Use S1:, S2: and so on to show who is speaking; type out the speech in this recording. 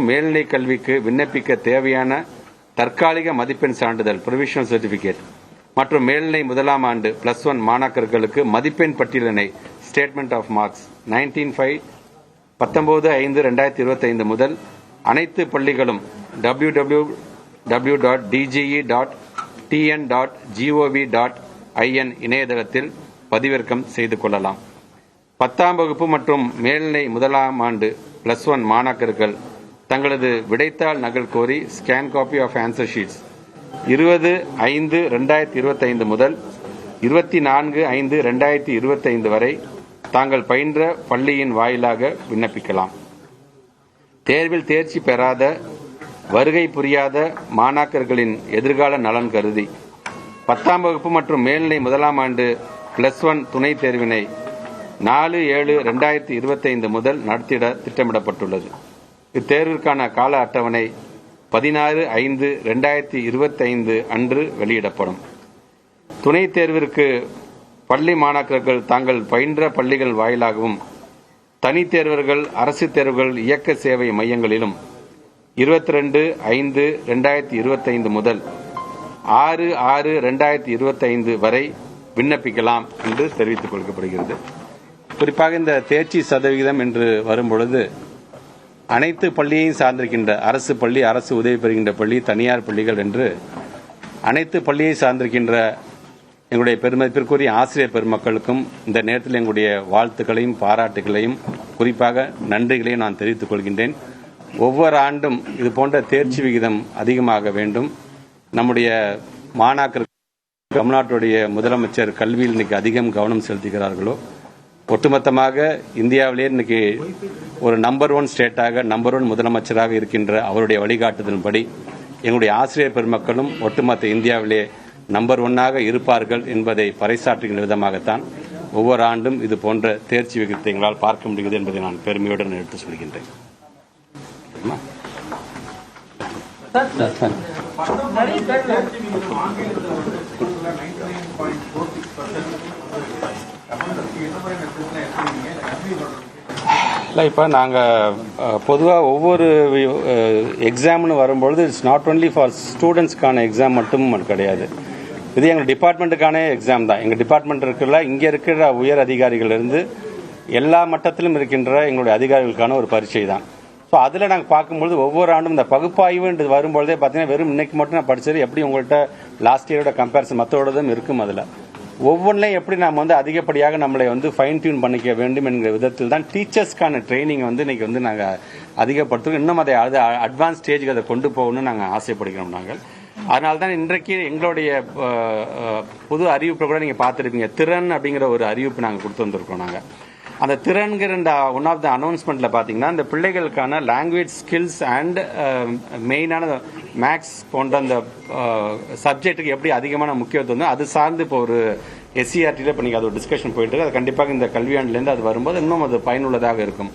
S1: மேல்நிலை கல்விக்கு விண்ணப்பிக்க தேவையான தற்காலிக மதிப்பெண் சான்றிதழ் ப்ரொவிஷனல் சர்டிபிகேட் மற்றும் மேல்நிலை முதலாம் ஆண்டு +1 மாணாக்கர்களுக்கு மதிப்பெண் பட்டியலினை ஸ்டேட்மெண்ட் ஆஃப் மார்க்ஸ் 19/5/2025 முதல் அனைத்து பள்ளிகளும் www.dge.tn.gov.in இணையதளத்தில் பதிவிறக்கம் செய்து கொள்ளலாம். 10ஆம் வகுப்பு மற்றும் மேல்நிலை முதலாம் ஆண்டு +1 மாணாக்கர்கள் தங்களது விடைத்தாள் நகல் கோரி scan copy of answer sheets 20/5/2025 முதல் 24/5/2025 வரை தாங்கள் பயின்ற பள்ளியின் வாயிலாக விண்ணப்பிக்கலாம். தேர்வில் தேர்ச்சி பெறாத வருகை புரியாத மாணாக்கர்களின் எதிர்கால நலன் கருதி 10ஆம் வகுப்பு மற்றும் மேல்நிலை முதலாம் ஆண்டு +1 துணைத் தேர்வினை 4/7/2025 முதல் நடத்திட திட்டமிடப்பட்டுள்ளது. இத்தேர்விற்கான கால அட்டவணை 16/5/2025 அன்று வெளியிடப்படும். துணைத் தேர்விற்கு பள்ளி மாணாக்கர்கள் தாங்கள் பயின்ற பள்ளிகள் வாயிலாகவும் தனித் தேர்வர்கள் அரசு தேர்வுகள் இயக்க சேவை மையங்களிலும் 22/5/2025 முதல் 6/6/2025 வரை விண்ணப்பிக்கலாம் என்று தெரிவித்துக் கொள்ளப்படுகிறது. குறிப்பாக இந்த தேர்ச்சி சதவிகிதம் என்று வரும்பொழுது அனைத்து பள்ளியையும் சார்ந்திருக்கின்ற அரசு பள்ளி, அரசு உதவி பெறுகின்ற பள்ளி, தனியார் பள்ளிகள் என்று அனைத்து பள்ளியை சார்ந்திருக்கின்ற எங்களுடைய பெருமதிப்பிற்குரிய ஆசிரியர் பெருமக்களுக்கும் இந்த நேரத்தில் எங்களுடைய வாழ்த்துக்களையும் பாராட்டுகளையும் குறிப்பாக நன்றிகளையும் நான் தெரிவித்துக் கொள்கின்றேன். ஒவ்வொரு ஆண்டும் இது போன்ற தேர்ச்சி விகிதம் அதிகமாக வேண்டும். நம்முடைய மாணாக்கர் தமிழ்நாட்டுடைய முதலமைச்சர் கல்வியில் இன்னைக்கு அதிகம் கவனம் செலுத்துகிறார்களோ, ஒட்டுமொத்தமாக இந்தியாவிலேயே இன்னைக்கு ஒரு நம்பர் 1 ஸ்டேட்டாக நம்பர் 1 முதலமைச்சராக இருக்கின்ற அவருடைய வழிகாட்டுதலின்படி எங்களுடைய ஆசிரியர் பெருமக்களும் ஒட்டுமொத்த இந்தியாவிலே நம்பர் 1 இருப்பார்கள் என்பதை பறைசாற்றுகின்ற விதமாகத்தான் ஒவ்வொரு ஆண்டும் இது போன்ற தேர்ச்சி விகிதத்தை எங்களால் பார்க்க முடிகிறது என்பதை நான் பெருமையுடன் எடுத்து சொல்கின்றேன். இப்போ நாங்கள் பொதுவாக ஒவ்வொரு எக்ஸாம்னு வரும்பொழுது இட்ஸ் நாட் ஒன்லி ஃபார் ஸ்டூடெண்ட்ஸ்க்கான எக்ஸாம் மட்டும் கிடையாது. இது எங்கள் டிபார்ட்மெண்ட்டுக்கான எக்ஸாம் தான். எங்கள் டிபார்ட்மெண்ட் இருக்கிற இங்கே இருக்கிற உயர் அதிகாரிகளிலிருந்து எல்லா மட்டத்திலும் இருக்கின்ற எங்களுடைய அதிகாரிகளுக்கான ஒரு பரீட்சை தான். ஸோ அதில் நாங்கள் பார்க்கும்பொழுது ஒவ்வொரு ஆண்டும் இந்த பகுப்பாய்வு வரும்பொழுதே பார்த்தீங்கன்னா வெறும் இன்னைக்கு மட்டும் நான் படித்தது எப்படி உங்கள்கிட்ட லாஸ்ட் இயரோட கம்பேரிசன் மற்றோடதும் இருக்கும். அதில் ஒவ்வொன்றையும் எப்படி நாம் அதிகப்படியாக நம்மளை ஃபைன் டியூன் பண்ணிக்க வேண்டும் என்கிற விதத்தில் தான் டீச்சர்ஸ்க்கான ட்ரைனிங் இன்னைக்கு நாங்கள் அதிகப்படுத்துவோம். இன்னும் அதை அட்வான்ஸ் ஸ்டேஜுக்கு அதை கொண்டு போகணும்னு நாங்கள் ஆசைப்படுகிறோம். நாங்கள் அதனால தான் இன்றைக்கு எங்களுடைய புது அறிவிப்பை கூட நீங்கள் பார்த்துருப்பீங்க. திறன் அப்படிங்கிற ஒரு அறிவிப்பு நாங்கள் கொடுத்து வந்திருக்கோம். நாங்கள் அந்த திறன்கிற ஒன் ஆஃப் த அனௌன்ஸ்மெண்ட்டில் பார்த்தீங்கன்னா இந்த பிள்ளைகளுக்கான லாங்குவேஜ் ஸ்கில்ஸ் அண்ட் மெயினான மேக்ஸ் போன்ற அந்த சப்ஜெக்ட்டுக்கு எப்படி அதிகமான முக்கியத்துவம் அது சார்ந்து இப்போ ஒரு SCERT இப்போ நீங்கள் அது ஒரு டிஸ்கஷன் போயிட்டு அது கண்டிப்பாக இந்த கல்வியாண்டிலேருந்து அது வரும்போது இன்னும் அது பயனுள்ளதாக இருக்கும்.